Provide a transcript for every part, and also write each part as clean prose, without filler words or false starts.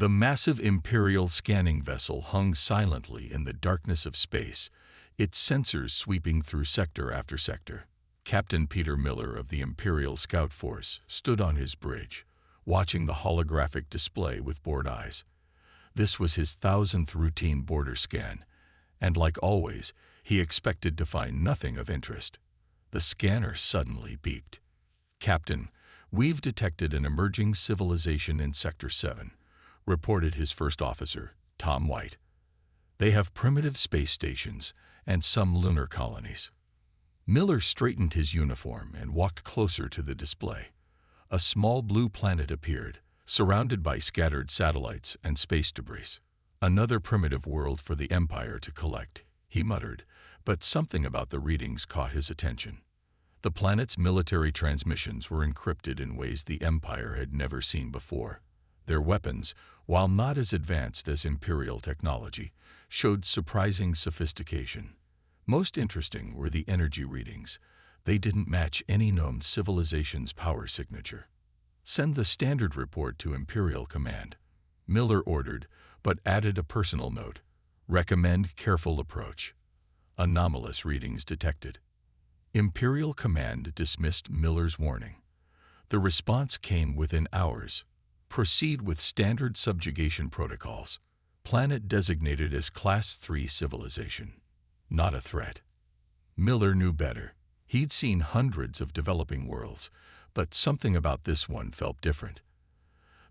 The massive Imperial scanning vessel hung silently in the darkness of space, its sensors sweeping through sector after sector. Captain Peter Miller of the Imperial Scout Force stood on his bridge, watching the holographic display with bored eyes. This was his 1000th routine border scan, and like always, he expected to find nothing of interest. The scanner suddenly beeped. "Captain, we've detected an emerging civilization in Sector 7, reported his first officer, Tom White. They have primitive space stations and some lunar colonies." Miller straightened his uniform and walked closer to the display. A small blue planet appeared, surrounded by scattered satellites and space debris. "Another primitive world for the Empire to collect," he muttered, but something about the readings caught his attention. The planet's military transmissions were encrypted in ways the Empire had never seen before. Their weapons, while not as advanced as Imperial technology, showed surprising sophistication. Most interesting were the energy readings. They didn't match any known civilization's power signature. "Send the standard report to Imperial Command," Miller ordered, but added a personal note. "Recommend careful approach." Anomalous readings detected. Imperial Command dismissed Miller's warning. The response came within hours. "Proceed with standard subjugation protocols. Planet designated as Class 3 civilization. Not a threat." Miller knew better. He'd seen hundreds of developing worlds, but something about this one felt different.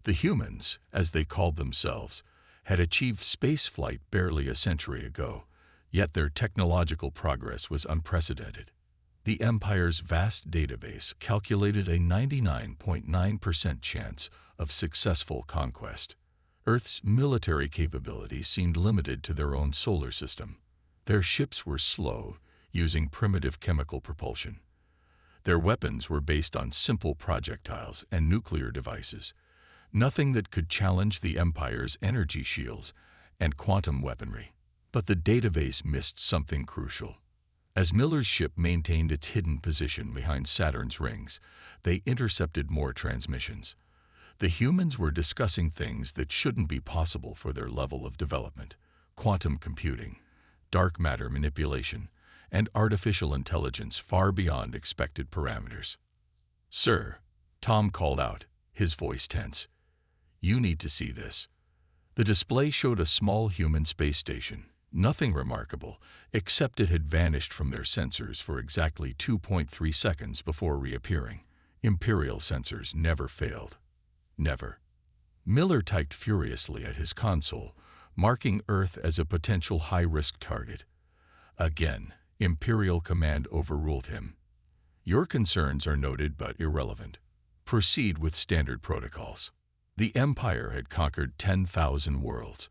The humans, as they called themselves, had achieved spaceflight barely a century ago, yet their technological progress was unprecedented. The Empire's vast database calculated a 99.9% chance of successful conquest. Earth's military capabilities seemed limited to their own solar system. Their ships were slow, using primitive chemical propulsion. Their weapons were based on simple projectiles and nuclear devices, nothing that could challenge the Empire's energy shields and quantum weaponry. But the database missed something crucial. As Miller's ship maintained its hidden position behind Saturn's rings, they intercepted more transmissions. The humans were discussing things that shouldn't be possible for their level of development: quantum computing, dark matter manipulation, and artificial intelligence far beyond expected parameters. "Sir," Tom called out, his voice tense, "you need to see this." The display showed a small human space station, nothing remarkable, except it had vanished from their sensors for exactly 2.3 seconds before reappearing. Imperial sensors never failed. Never. Miller typed furiously at his console, marking Earth as a potential high-risk target. Again, Imperial Command overruled him. "Your concerns are noted but irrelevant. Proceed with standard protocols." The Empire had conquered 10,000 worlds.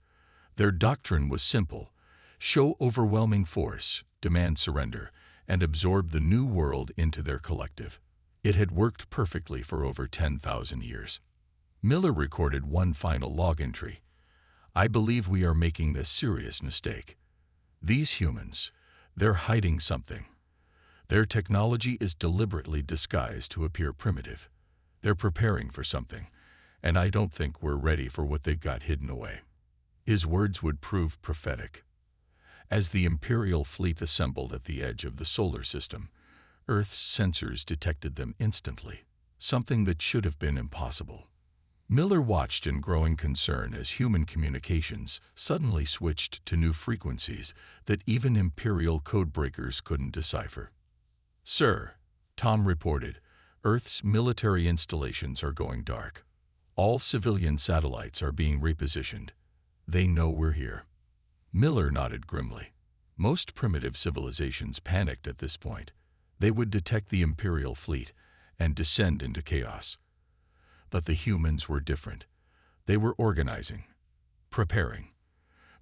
Their doctrine was simple: show overwhelming force, demand surrender, and absorb the new world into their collective. It had worked perfectly for over 10,000 years. Miller recorded one final log entry. "I believe we are making a serious mistake. These humans, they're hiding something. Their technology is deliberately disguised to appear primitive. They're preparing for something, and I don't think we're ready for what they've got hidden away." His words would prove prophetic. As the Imperial fleet assembled at the edge of the solar system, Earth's sensors detected them instantly, something that should have been impossible. Miller watched in growing concern as human communications suddenly switched to new frequencies that even Imperial codebreakers couldn't decipher. "Sir," Tom reported, "Earth's military installations are going dark. All civilian satellites are being repositioned. They know we're here." Miller nodded grimly. Most primitive civilizations panicked at this point. They would detect the Imperial fleet and descend into chaos. But the humans were different. They were organizing, preparing,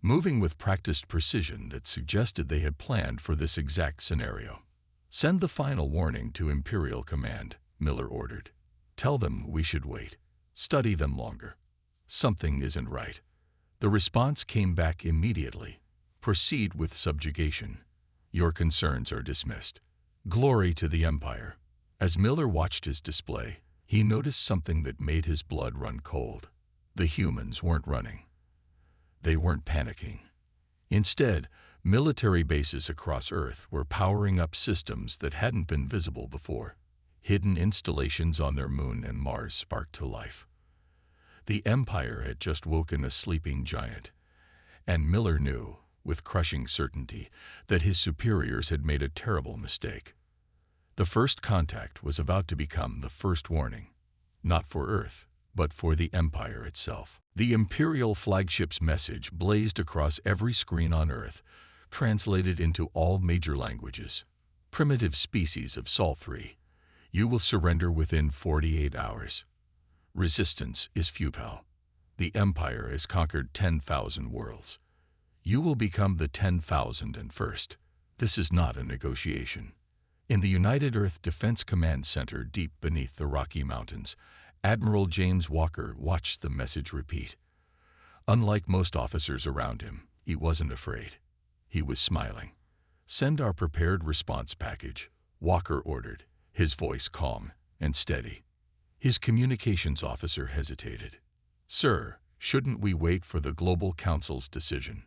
moving with practiced precision that suggested they had planned for this exact scenario. "Send the final warning to Imperial Command," Miller ordered. "Tell them we should wait. Study them longer. Something isn't right." The response came back immediately. "Proceed with subjugation. Your concerns are dismissed." Glory to the Empire. As Miller watched his display, he noticed something that made his blood run cold. The humans weren't running. They weren't panicking. Instead, military bases across Earth were powering up systems that hadn't been visible before. Hidden installations on their moon and Mars sparked to life. The Empire had just woken a sleeping giant, and Miller knew, with crushing certainty, that his superiors had made a terrible mistake. The first contact was about to become the first warning, not for Earth, but for the Empire itself. The Imperial flagship's message blazed across every screen on Earth, translated into all major languages. Primitive species of Sol 3, you will surrender within 48 hours. Resistance is futile. The Empire has conquered 10,000 worlds. You will become the 10,001st. This is not a negotiation. In the United Earth Defense Command Center deep beneath the Rocky Mountains, Admiral James Walker watched the message repeat. Unlike most officers around him, he wasn't afraid. He was smiling. "Send our prepared response package," Walker ordered, his voice calm and steady. His communications officer hesitated. "Sir, shouldn't we wait for the Global Council's decision?"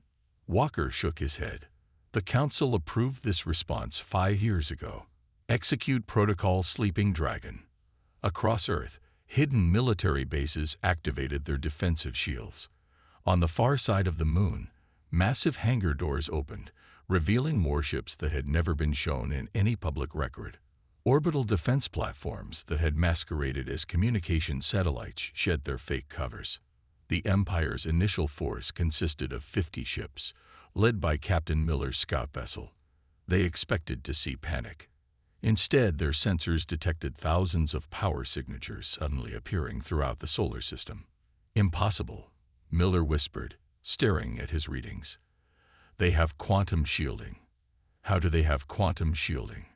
Walker shook his head. "The Council approved this response 5 years ago. Execute Protocol Sleeping Dragon." Across Earth, hidden military bases activated their defensive shields. On the far side of the moon, massive hangar doors opened, revealing warships that had never been shown in any public record. Orbital defense platforms that had masqueraded as communication satellites shed their fake covers. The Empire's initial force consisted of 50 ships, led by Captain Miller's scout vessel. They expected to see panic. Instead, their sensors detected thousands of power signatures suddenly appearing throughout the solar system. "Impossible," Miller whispered, staring at his readings. "They have quantum shielding." "How do they have quantum shielding?"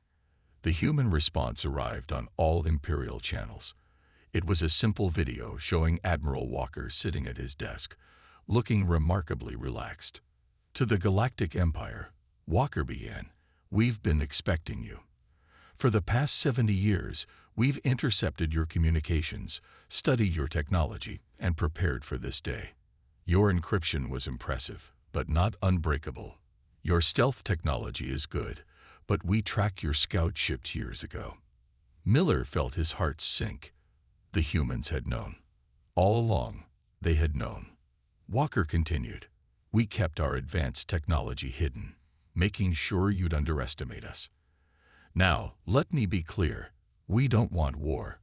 The human response arrived on all Imperial channels. It was a simple video showing Admiral Walker sitting at his desk, looking remarkably relaxed. "To the Galactic Empire," Walker began, "we've been expecting you. For the past 70 years, we've intercepted your communications, studied your technology, and prepared for this day. Your encryption was impressive, but not unbreakable. Your stealth technology is good, but we tracked your scout ships years ago." Miller felt his heart sink. The humans had known. All along, they had known. Walker continued, "We kept our advanced technology hidden, making sure you'd underestimate us. Now, let me be clear, we don't want war.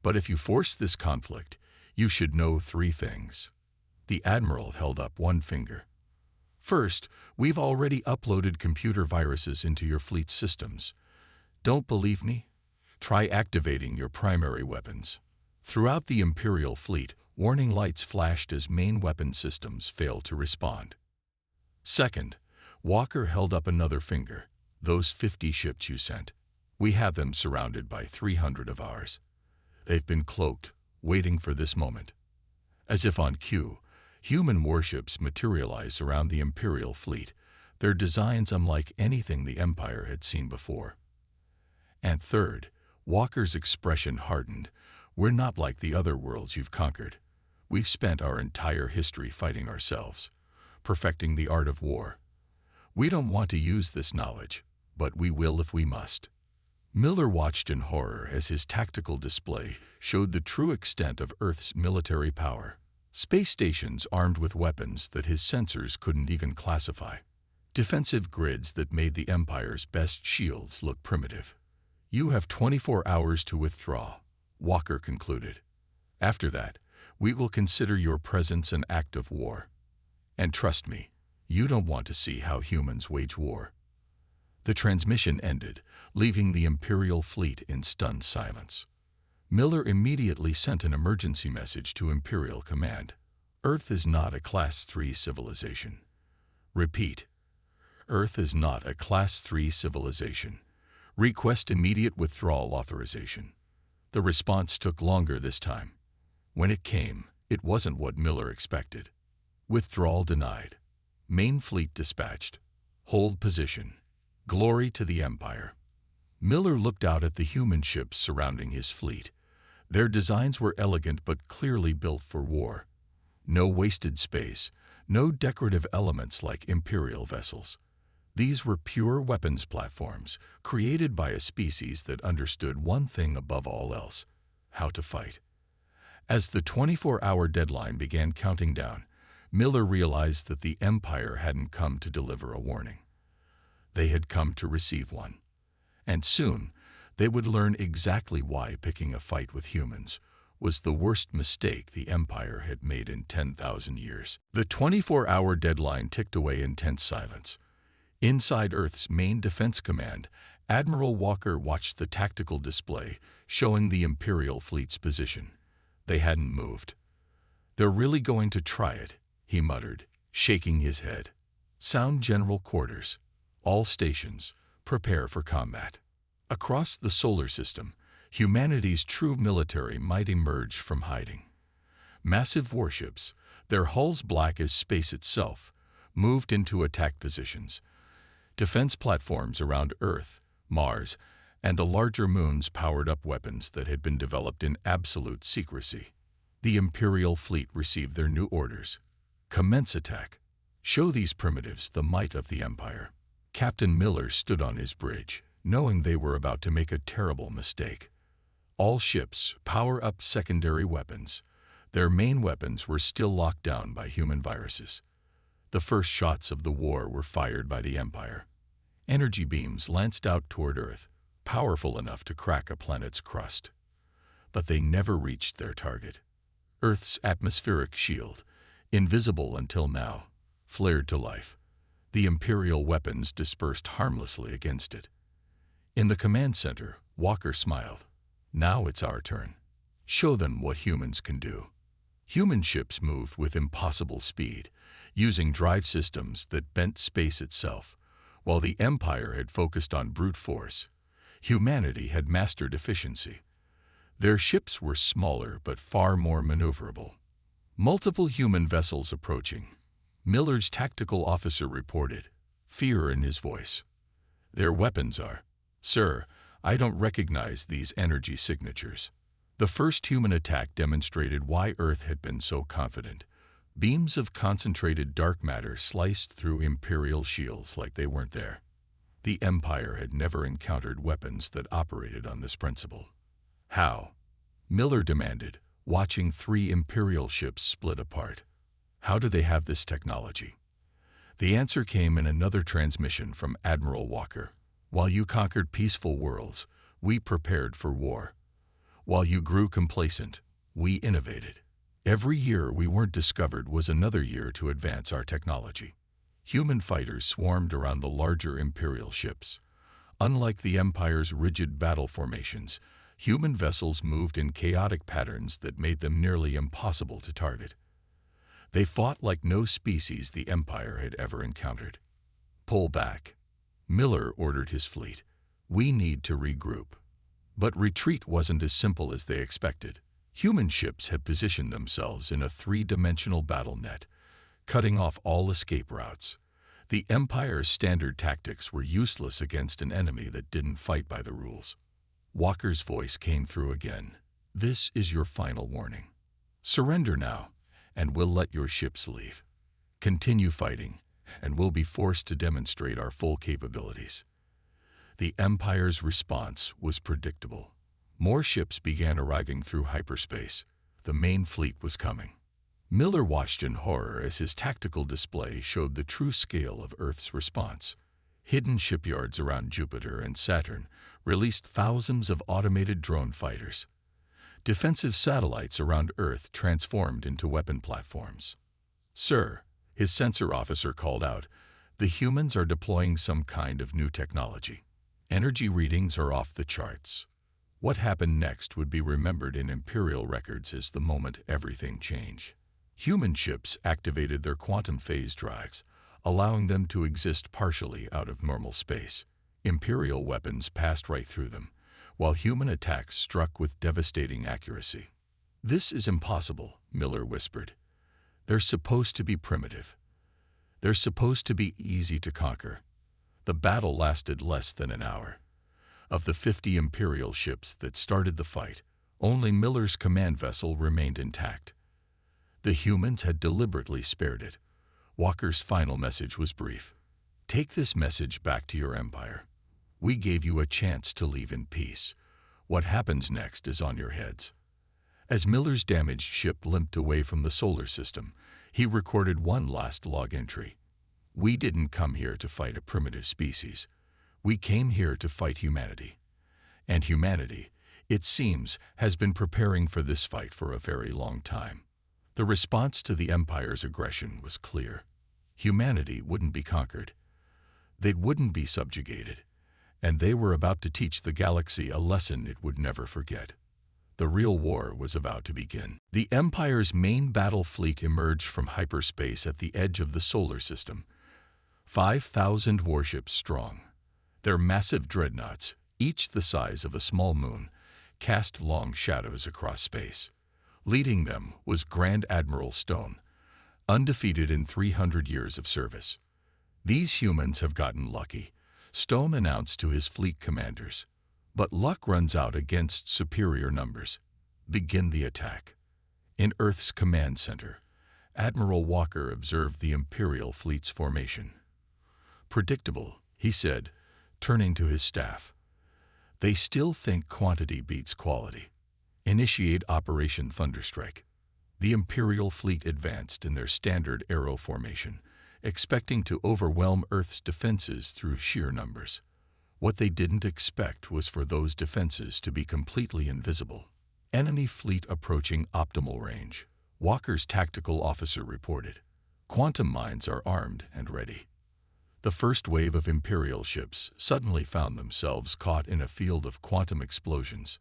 But if you force this conflict, you should know 3 things." The Admiral held up one finger. "First, we've already uploaded computer viruses into your fleet's systems. Don't believe me? Try activating your primary weapons." Throughout the Imperial fleet, warning lights flashed as main weapon systems failed to respond. "Second," Walker held up another finger, "those 50 ships you sent. We have them surrounded by 300 of ours. They've been cloaked, waiting for this moment." As if on cue, human warships materialized around the Imperial fleet, their designs unlike anything the Empire had seen before. And third, Walker's expression hardened, "We're not like the other worlds you've conquered. We've spent our entire history fighting ourselves, perfecting the art of war. We don't want to use this knowledge, but we will if we must." Miller watched in horror as his tactical display showed the true extent of Earth's military power. Space stations armed with weapons that his sensors couldn't even classify. Defensive grids that made the Empire's best shields look primitive. "You have 24 hours to withdraw," Walker concluded. "After that, we will consider your presence an act of war. And trust me, you don't want to see how humans wage war." The transmission ended, leaving the Imperial fleet in stunned silence. Miller immediately sent an emergency message to Imperial Command. "Earth is not a Class 3 civilization." Repeat, "Earth is not a Class 3 civilization. Request immediate withdrawal authorization." The response took longer this time. When it came, it wasn't what Miller expected. "Withdrawal denied. Main fleet dispatched. Hold position. Glory to the Empire." Miller looked out at the human ships surrounding his fleet. Their designs were elegant but clearly built for war. No wasted space, no decorative elements like Imperial vessels. These were pure weapons platforms, created by a species that understood one thing above all else: how to fight. As the 24-hour deadline began counting down, Miller realized that the Empire hadn't come to deliver a warning. They had come to receive one. And soon, they would learn exactly why picking a fight with humans was the worst mistake the Empire had made in 10,000 years. The 24-hour deadline ticked away in tense silence. Inside Earth's main defense command, Admiral Walker watched the tactical display showing the Imperial fleet's position. They hadn't moved. "They're really going to try it," he muttered, shaking his head. "Sound general quarters. All stations, prepare for combat." Across the solar system, humanity's true military might emerge from hiding. Massive warships, their hulls black as space itself, moved into attack positions. Defense platforms around Earth, Mars, and the larger moons powered up weapons that had been developed in absolute secrecy. The Imperial fleet received their new orders. Commence attack. Show these primitives the might of the Empire. Captain Miller stood on his bridge, knowing they were about to make a terrible mistake. All ships, power up secondary weapons. Their main weapons were still locked down by human viruses. The first shots of the war were fired by the Empire. Energy beams lanced out toward Earth, powerful enough to crack a planet's crust. But they never reached their target. Earth's atmospheric shield, invisible until now, flared to life. The Imperial weapons dispersed harmlessly against it. In the command center, Walker smiled. "Now it's our turn. Show them what humans can do." Human ships moved with impossible speed, using drive systems that bent space itself. While the Empire had focused on brute force, humanity had mastered efficiency. Their ships were smaller but far more maneuverable. Multiple human vessels approaching. Miller's tactical officer reported, fear in his voice. "Their weapons are..." "Sir, I don't recognize these energy signatures." The first human attack demonstrated why Earth had been so confident. Beams of concentrated dark matter sliced through Imperial shields like they weren't there. The Empire had never encountered weapons that operated on this principle. "How?" Miller demanded, watching 3 Imperial ships split apart. "How do they have this technology?" The answer came in another transmission from Admiral Walker. "While you conquered peaceful worlds, we prepared for war. While you grew complacent, we innovated. Every year we weren't discovered was another year to advance our technology." Human fighters swarmed around the larger Imperial ships. Unlike the Empire's rigid battle formations, human vessels moved in chaotic patterns that made them nearly impossible to target. They fought like no species the Empire had ever encountered. "Pull back." Miller ordered his fleet. "We need to regroup." But retreat wasn't as simple as they expected. Human ships had positioned themselves in a 3-dimensional battle net, cutting off all escape routes. The Empire's standard tactics were useless against an enemy that didn't fight by the rules. Walker's voice came through again. "This is your final warning. Surrender now, and we'll let your ships leave. Continue fighting, and we'll be forced to demonstrate our full capabilities." The Empire's response was predictable. More ships began arriving through hyperspace. The main fleet was coming. Miller watched in horror as his tactical display showed the true scale of Earth's response. Hidden shipyards around Jupiter and Saturn released thousands of automated drone fighters. Defensive satellites around Earth transformed into weapon platforms. "Sir," his sensor officer called out, "the humans are deploying some kind of new technology. Energy readings are off the charts." What happened next would be remembered in Imperial records as the moment everything changed. Human ships activated their quantum phase drives, allowing them to exist partially out of normal space. Imperial weapons passed right through them, while human attacks struck with devastating accuracy. "This is impossible," Miller whispered. "They're supposed to be primitive. They're supposed to be easy to conquer." The battle lasted less than an hour. Of the 50 Imperial ships that started the fight, only Miller's command vessel remained intact. The humans had deliberately spared it. Walker's final message was brief. Take this message back to your empire. We gave you a chance to leave in peace. What happens next is on your heads. As Miller's damaged ship limped away from the solar system, he recorded one last log entry. We didn't come here to fight a primitive species. We came here to fight humanity. And humanity, it seems, has been preparing for this fight for a very long time. The response to the Empire's aggression was clear. Humanity wouldn't be conquered. They wouldn't be subjugated. And they were about to teach the galaxy a lesson it would never forget. The real war was about to begin. The Empire's main battle fleet emerged from hyperspace at the edge of the solar system, 5,000 warships strong. Their massive dreadnoughts, each the size of a small moon, cast long shadows across space. Leading them was Grand Admiral Stone, undefeated in 300 years of service. These humans have gotten lucky, Stone announced to his fleet commanders. But luck runs out against superior numbers. Begin the attack. In Earth's command center, Admiral Walker observed the Imperial fleet's formation. Predictable, he said, turning to his staff. They still think quantity beats quality. Initiate Operation Thunderstrike. The Imperial fleet advanced in their standard arrow formation, expecting to overwhelm Earth's defenses through sheer numbers. What they didn't expect was for those defenses to be completely invisible. Enemy fleet approaching optimal range, Walker's tactical officer reported. Quantum mines are armed and ready. The first wave of Imperial ships suddenly found themselves caught in a field of quantum explosions.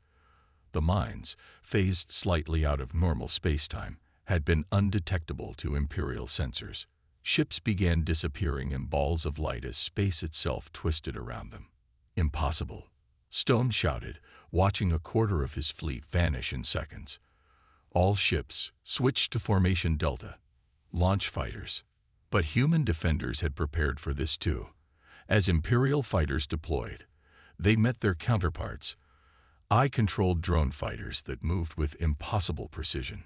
The mines, phased slightly out of normal spacetime, had been undetectable to Imperial sensors. Ships began disappearing in balls of light as space itself twisted around them. Impossible, Stone shouted, watching a quarter of his fleet vanish in seconds. All ships switched to Formation Delta, launch fighters. But human defenders had prepared for this too. As Imperial fighters deployed, they met their counterparts, eye-controlled drone fighters that moved with impossible precision.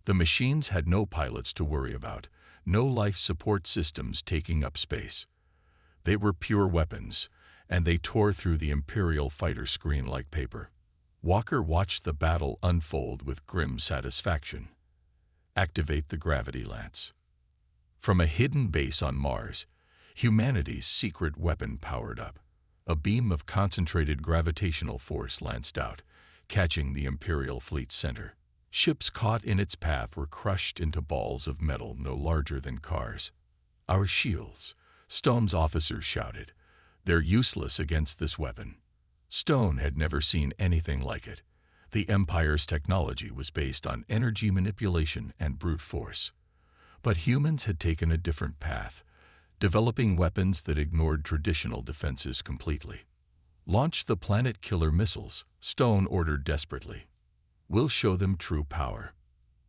The machines had no pilots to worry about, no life support systems taking up space. They were pure weapons, and they tore through the Imperial fighter screen like paper. Walker watched the battle unfold with grim satisfaction. Activate the gravity lance. From a hidden base on Mars, humanity's secret weapon powered up. A beam of concentrated gravitational force lanced out, catching the Imperial fleet's center. Ships caught in its path were crushed into balls of metal no larger than cars. Our shields, Stone's officers shouted. They're useless against this weapon. Stone had never seen anything like it. The Empire's technology was based on energy manipulation and brute force. But humans had taken a different path, developing weapons that ignored traditional defenses completely. Launch the planet-killer missiles, Stone ordered desperately. We'll show them true power.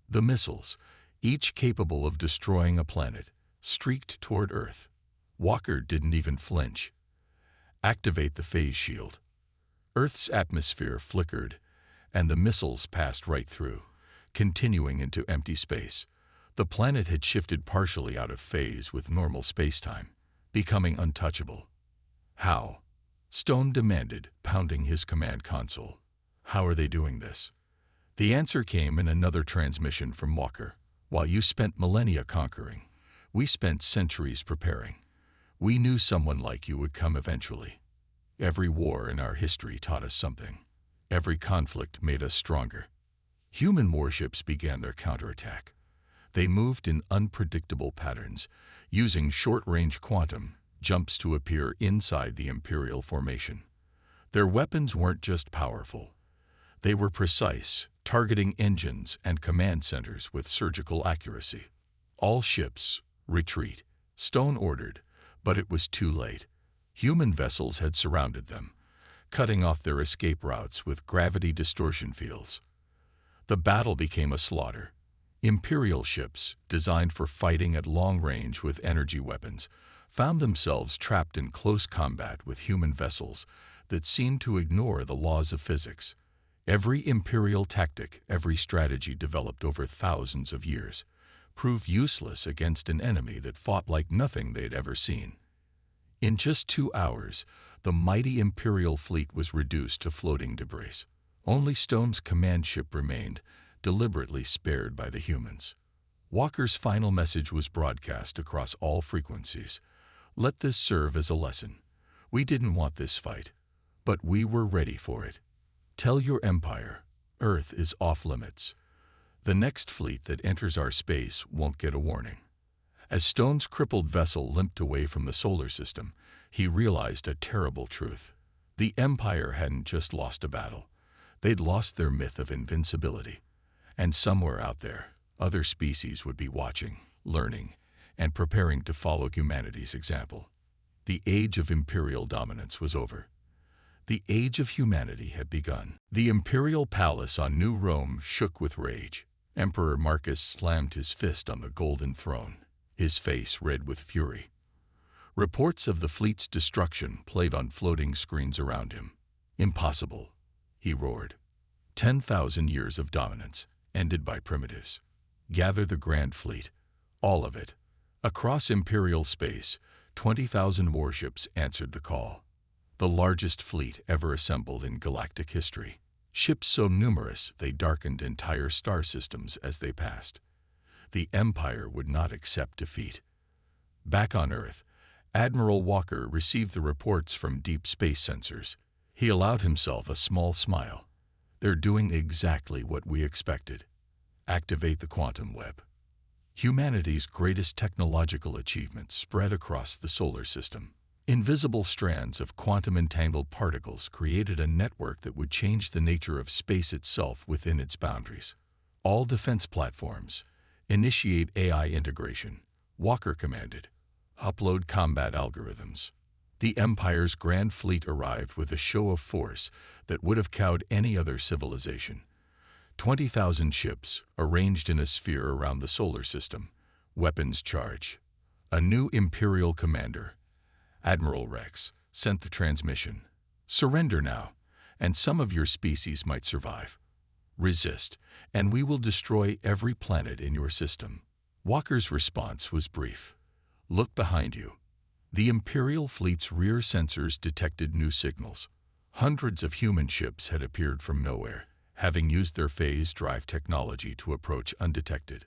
The missiles, each capable of destroying a planet, streaked toward Earth. Walker didn't even flinch. Activate the phase shield. Earth's atmosphere flickered, and the missiles passed right through, continuing into empty space. The planet had shifted partially out of phase with normal spacetime, becoming untouchable. How? Stone demanded, pounding his command console. How are they doing this? The answer came in another transmission from Walker. While you spent millennia conquering, we spent centuries preparing. We knew someone like you would come eventually. Every war in our history taught us something. Every conflict made us stronger. Human warships began their counterattack. They moved in unpredictable patterns, using short-range quantum jumps to appear inside the Imperial formation. Their weapons weren't just powerful. They were precise, targeting engines and command centers with surgical accuracy. All ships, retreat, Stone ordered, but it was too late. Human vessels had surrounded them, cutting off their escape routes with gravity distortion fields. The battle became a slaughter. Imperial ships, designed for fighting at long range with energy weapons, found themselves trapped in close combat with human vessels that seemed to ignore the laws of physics. Every imperial tactic, every strategy developed over thousands of years, proved useless against an enemy that fought like nothing they'd ever seen. In just 2 hours, the mighty Imperial fleet was reduced to floating debris. Only Stone's command ship remained, deliberately spared by the humans. Walker's final message was broadcast across all frequencies. Let this serve as a lesson. We didn't want this fight, but we were ready for it. Tell your empire, Earth is off limits. The next fleet that enters our space won't get a warning. As Stone's crippled vessel limped away from the solar system, he realized a terrible truth. The Empire hadn't just lost a battle. They'd lost their myth of invincibility. And somewhere out there, other species would be watching, learning, and preparing to follow humanity's example. The age of imperial dominance was over. The age of humanity had begun. The imperial palace on New Rome shook with rage. Emperor Marcus slammed his fist on the golden throne, his face red with fury. Reports of the fleet's destruction played on floating screens around him. Impossible, he roared. 10,000 years of dominance, ended by primitives. Gather the Grand Fleet, all of it. Across imperial space, 20,000 warships answered the call. The largest fleet ever assembled in galactic history. Ships so numerous they darkened entire star systems as they passed. The Empire would not accept defeat. Back on Earth, Admiral Walker received the reports from deep space sensors. He allowed himself a small smile. They're doing exactly what we expected. Activate the quantum web. Humanity's greatest technological achievement spread across the solar system. Invisible strands of quantum-entangled particles created a network that would change the nature of space itself within its boundaries. All defense platforms, initiate AI integration, Walker commanded. Upload combat algorithms. The Empire's Grand Fleet arrived with a show of force that would have cowed any other civilization. 20,000 ships, arranged in a sphere around the solar system. Weapons charge. A new Imperial commander, Admiral Rex, sent the transmission. Surrender now, and some of your species might survive. Resist, and we will destroy every planet in your system. Walker's response was brief. Look behind you. The Imperial fleet's rear sensors detected new signals. Hundreds of human ships had appeared from nowhere, having used their phase drive technology to approach undetected.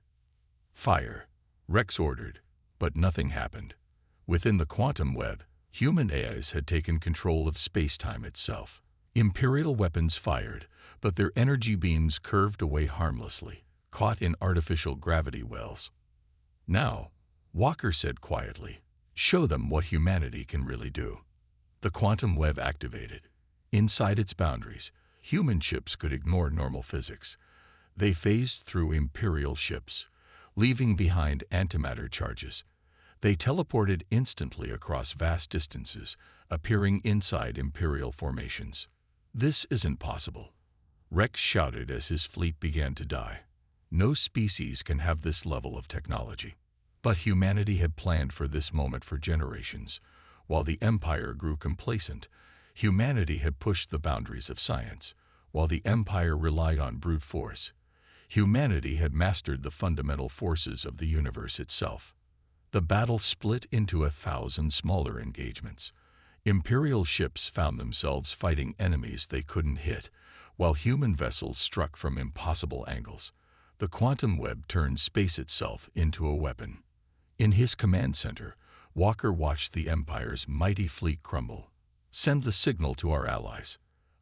Fire, Rex ordered, but nothing happened. Within the quantum web, human AIs had taken control of space-time itself. Imperial weapons fired, but their energy beams curved away harmlessly, caught in artificial gravity wells. Now, Walker said quietly, show them what humanity can really do. The quantum web activated. Inside its boundaries, human ships could ignore normal physics. They phased through Imperial ships, leaving behind antimatter charges. They teleported instantly across vast distances, appearing inside Imperial formations. This isn't possible, Rex shouted as his fleet began to die. No species can have this level of technology. But humanity had planned for this moment for generations. While the Empire grew complacent, humanity had pushed the boundaries of science. While the Empire relied on brute force, humanity had mastered the fundamental forces of the universe itself. The battle split into 1,000 smaller engagements. Imperial ships found themselves fighting enemies they couldn't hit, while human vessels struck from impossible angles. The quantum web turned space itself into a weapon. In his command center, Walker watched the Empire's mighty fleet crumble. Send the signal to our allies.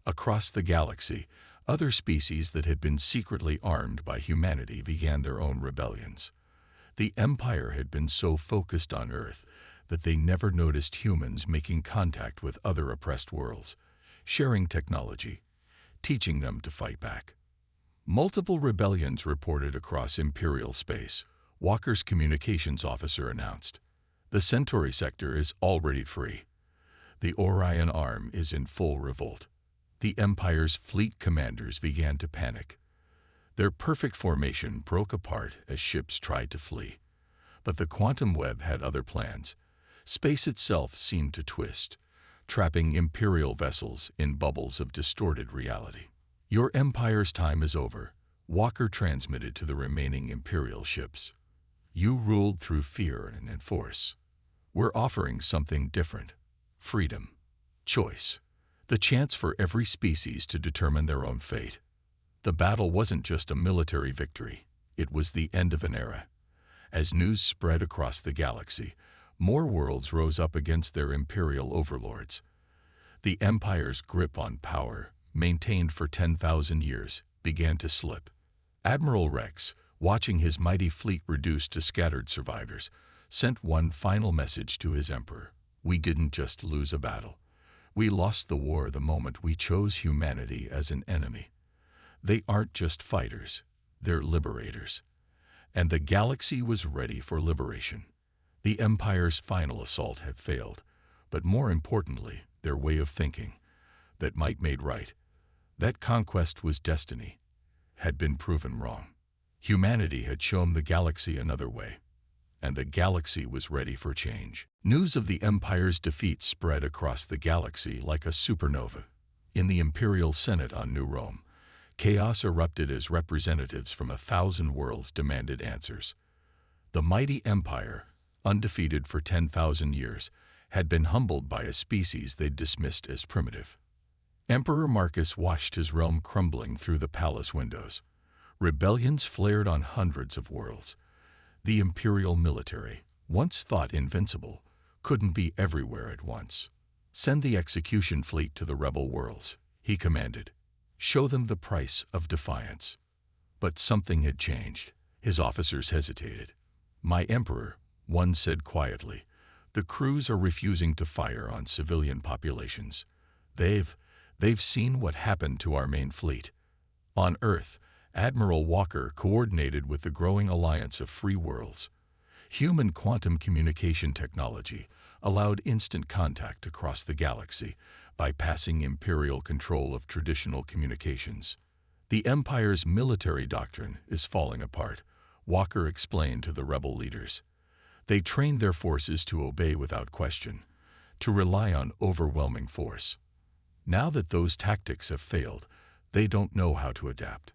Across the galaxy, other species that had been secretly armed by humanity began their own rebellions. The Empire had been so focused on Earth that they never noticed humans making contact with other oppressed worlds, sharing technology, teaching them to fight back. Multiple rebellions reported across Imperial space, Walker's communications officer announced. The Centauri sector is already free. The Orion Arm is in full revolt. The Empire's fleet commanders began to panic. Their perfect formation broke apart as ships tried to flee. But the quantum web had other plans. Space itself seemed to twist, trapping Imperial vessels in bubbles of distorted reality. "Your empire's time is over," Walker transmitted to the remaining Imperial ships. "You ruled through fear and force. We're offering something different. Freedom. Choice. The chance for every species to determine their own fate." The battle wasn't just a military victory. It was the end of an era. As news spread across the galaxy, more worlds rose up against their Imperial overlords. The Empire's grip on power, maintained for 10,000 years, began to slip. Admiral Rex, watching his mighty fleet reduced to scattered survivors, sent one final message to his Emperor: "We didn't just lose a battle. We lost the war the moment we chose humanity as an enemy. They aren't just fighters, they're liberators." And the galaxy was ready for liberation. The Empire's final assault had failed, but more importantly, their way of thinking, that might made right, that conquest was destiny, had been proven wrong. Humanity had shown the galaxy another way, and the galaxy was ready for change. News of the Empire's defeat spread across the galaxy like a supernova. In the Imperial Senate on New Rome, chaos erupted as representatives from 1,000 worlds demanded answers. The mighty Empire, undefeated for 10,000 years, had been humbled by a species they'd dismissed as primitive. Emperor Marcus watched his realm crumbling through the palace windows. Rebellions flared on hundreds of worlds. The Imperial military, once thought invincible, couldn't be everywhere at once. "Send the execution fleet to the rebel worlds," he commanded. "Show them the price of defiance." But something had changed. His officers hesitated. "My Emperor," one said quietly, "the crews are refusing to fire on civilian populations. They've seen what happened to our main fleet." On Earth, Admiral Walker coordinated with the growing alliance of free worlds. Human quantum communication technology allowed instant contact across the galaxy, bypassing Imperial control of traditional communications. "The Empire's military doctrine is falling apart," Walker explained to the rebel leaders. "They trained their forces to obey without question, to rely on overwhelming force. Now that those tactics have failed, they don't know how to adapt."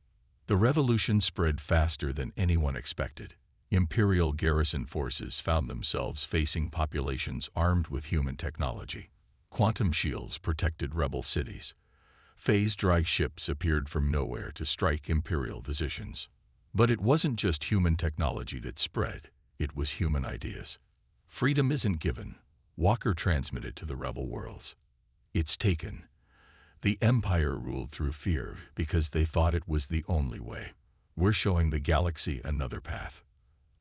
The revolution spread faster than anyone expected. Imperial garrison forces found themselves facing populations armed with human technology. Quantum shields protected rebel cities. Phase-dry ships appeared from nowhere to strike Imperial positions. But it wasn't just human technology that spread, it was human ideas. "Freedom isn't given," Walker transmitted to the rebel worlds. "It's taken." The Empire ruled through fear because they thought it was the only way. We're showing the galaxy another path.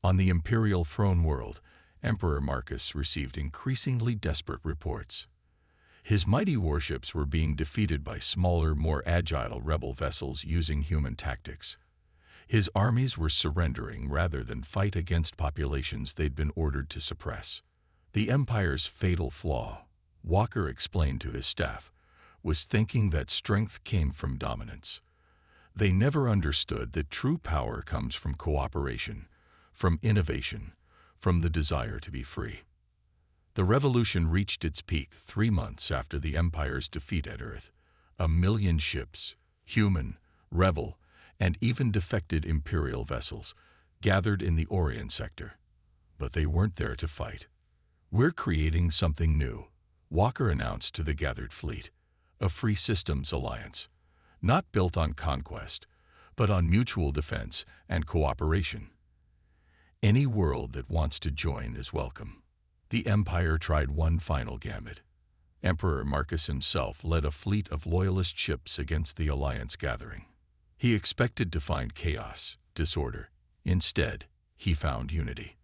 On the Imperial throne world, Emperor Marcus received increasingly desperate reports. His mighty warships were being defeated by smaller, more agile rebel vessels using human tactics. His armies were surrendering rather than fight against populations they'd been ordered to suppress. The Empire's fatal flaw, Walker explained to his staff, was thinking that strength came from dominance. They never understood that true power comes from cooperation, from innovation, from the desire to be free. The revolution reached its peak 3 months after the Empire's defeat at Earth. 1,000,000 ships, human, rebel, and even defected Imperial vessels, gathered in the Orient sector. But they weren't there to fight. "We're creating something new," Walker announced to the gathered fleet. "A free systems alliance, not built on conquest, but on mutual defense and cooperation. Any world that wants to join is welcome." The Empire tried one final gambit. Emperor Marcus himself led a fleet of loyalist ships against the alliance gathering. He expected to find chaos, disorder. Instead, he found unity.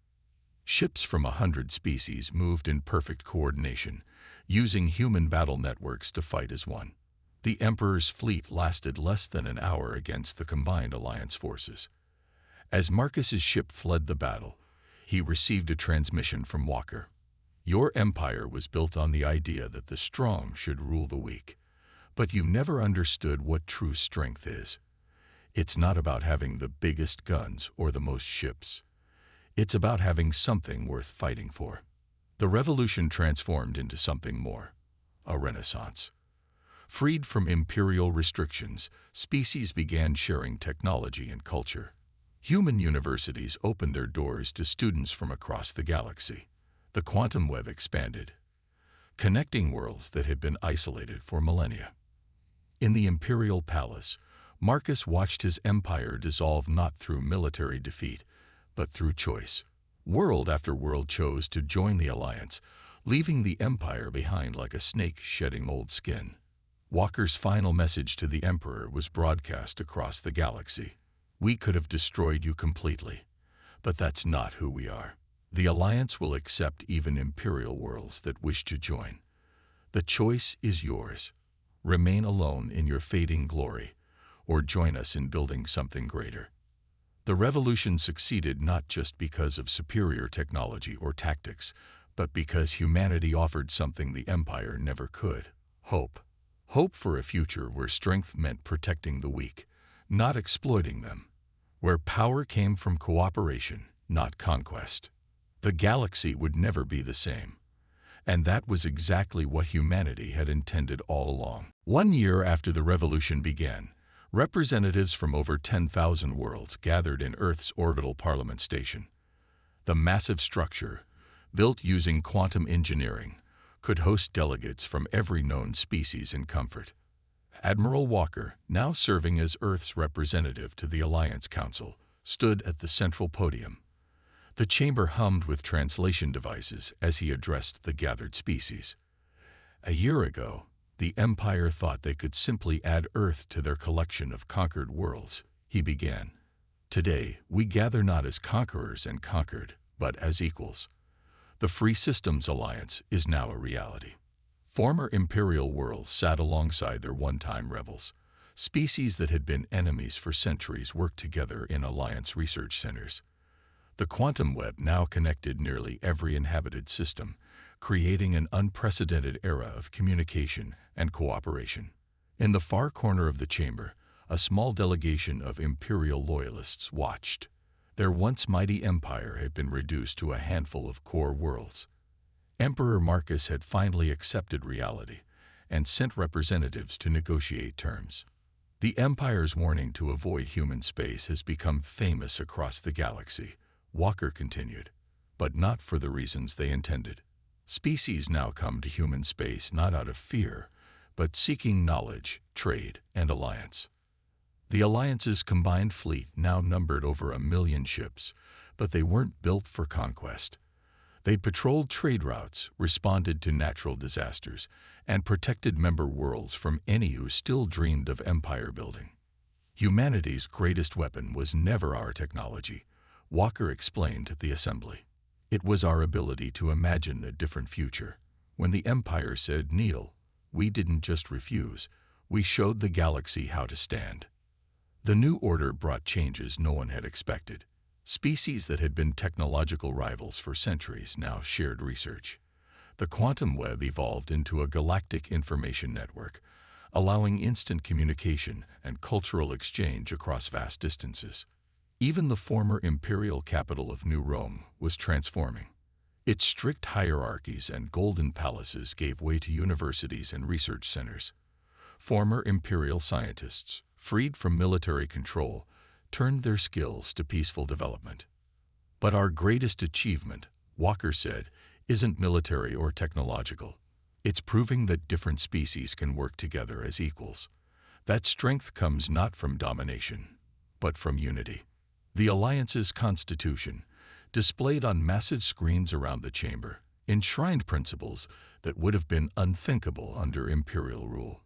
Ships from 100 species moved in perfect coordination, using human battle networks to fight as one. The Emperor's fleet lasted less than an hour against the combined alliance forces. As Marcus's ship fled the battle, he received a transmission from Walker. "Your empire was built on the idea that the strong should rule the weak, but you never understood what true strength is. It's not about having the biggest guns or the most ships. It's about having something worth fighting for." The revolution transformed into something more, a renaissance. Freed from imperial restrictions, species began sharing technology and culture. Human universities opened their doors to students from across the galaxy. The quantum web expanded, connecting worlds that had been isolated for millennia. In the imperial palace, Marcus watched his empire dissolve not through military defeat, but through choice. World after world chose to join the alliance, leaving the empire behind like a snake shedding old skin. Walker's final message to the emperor was broadcast across the galaxy. We could have destroyed you completely, but that's not who we are. The alliance will accept even imperial worlds that wish to join. The choice is yours. Remain alone in your fading glory, or join us in building something greater. The revolution succeeded not just because of superior technology or tactics, but because humanity offered something the empire never could: hope. Hope for a future where strength meant protecting the weak, not exploiting them. Where power came from cooperation, not conquest. The galaxy would never be the same. And that was exactly what humanity had intended all along. 1 year after the revolution began, representatives from over 10,000 worlds gathered in Earth's orbital parliament station. The massive structure, built using quantum engineering, could host delegates from every known species in comfort. Admiral Walker, now serving as Earth's representative to the Alliance Council, stood at the central podium. The chamber hummed with translation devices as he addressed the gathered species. A year ago, the Empire thought they could simply add Earth to their collection of conquered worlds. He began. Today, we gather not as conquerors and conquered, but as equals. The Free Systems Alliance is now a reality. Former imperial worlds sat alongside their one-time rebels. Species that had been enemies for centuries worked together in alliance research centers. The quantum web now connected nearly every inhabited system, creating an unprecedented era of communication and cooperation. In the far corner of the chamber, a small delegation of imperial loyalists watched. Their once mighty empire had been reduced to a handful of core worlds. Emperor Marcus had finally accepted reality and sent representatives to negotiate terms. The Empire's warning to avoid human space has become famous across the galaxy, Walker continued, but not for the reasons they intended. Species now come to human space not out of fear, but seeking knowledge, trade, and alliance. The Alliance's combined fleet now numbered over 1 million ships, but they weren't built for conquest. They patrolled trade routes, responded to natural disasters, and protected member worlds from any who still dreamed of empire building. Humanity's greatest weapon was never our technology, Walker explained to the assembly. It was our ability to imagine a different future. When the Empire said kneel, we didn't just refuse, we showed the galaxy how to stand. The new order brought changes no one had expected. Species that had been technological rivals for centuries now shared research. The quantum web evolved into a galactic information network, allowing instant communication and cultural exchange across vast distances. Even the former imperial capital of New Rome was transforming. Its strict hierarchies and golden palaces gave way to universities and research centers. Former imperial scientists, freed from military control, turned their skills to peaceful development. But our greatest achievement, Walker said, isn't military or technological. It's proving that different species can work together as equals. That strength comes not from domination, but from unity. The Alliance's constitution, displayed on massive screens around the chamber, enshrined principles that would have been unthinkable under imperial rule.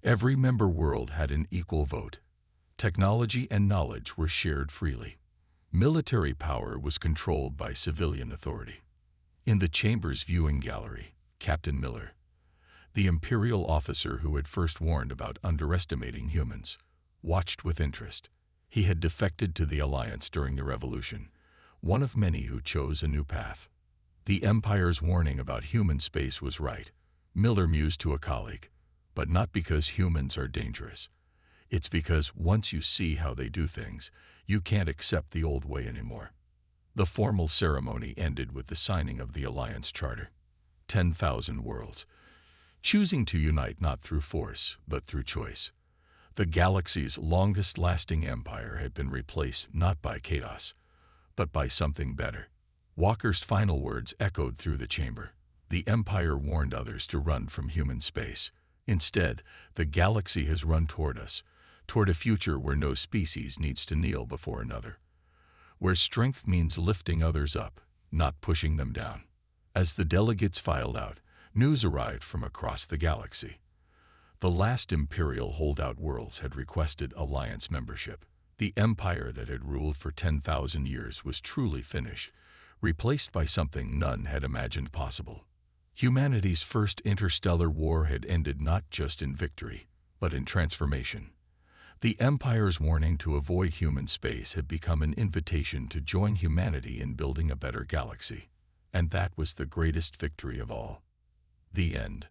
Every member world had an equal vote. Technology and knowledge were shared freely. Military power was controlled by civilian authority. In the chamber's viewing gallery, Captain Miller, the imperial officer who had first warned about underestimating humans, watched with interest. He had defected to the Alliance during the Revolution, one of many who chose a new path. The Empire's warning about human space was right, Miller mused to a colleague, but not because humans are dangerous. It's because once you see how they do things, you can't accept the old way anymore. The formal ceremony ended with the signing of the Alliance Charter. 10,000 worlds, choosing to unite not through force, but through choice. The galaxy's longest-lasting empire had been replaced not by chaos, but by something better. Walker's final words echoed through the chamber. The Empire warned others to run from human space. Instead, the galaxy has run toward us, toward a future where no species needs to kneel before another, where strength means lifting others up, not pushing them down. As the delegates filed out, news arrived from across the galaxy. The last Imperial holdout worlds had requested Alliance membership. The empire that had ruled for 10,000 years was truly finished, replaced by something none had imagined possible. Humanity's first interstellar war had ended not just in victory, but in transformation. The Empire's warning to avoid human space had become an invitation to join humanity in building a better galaxy. And that was the greatest victory of all. The end.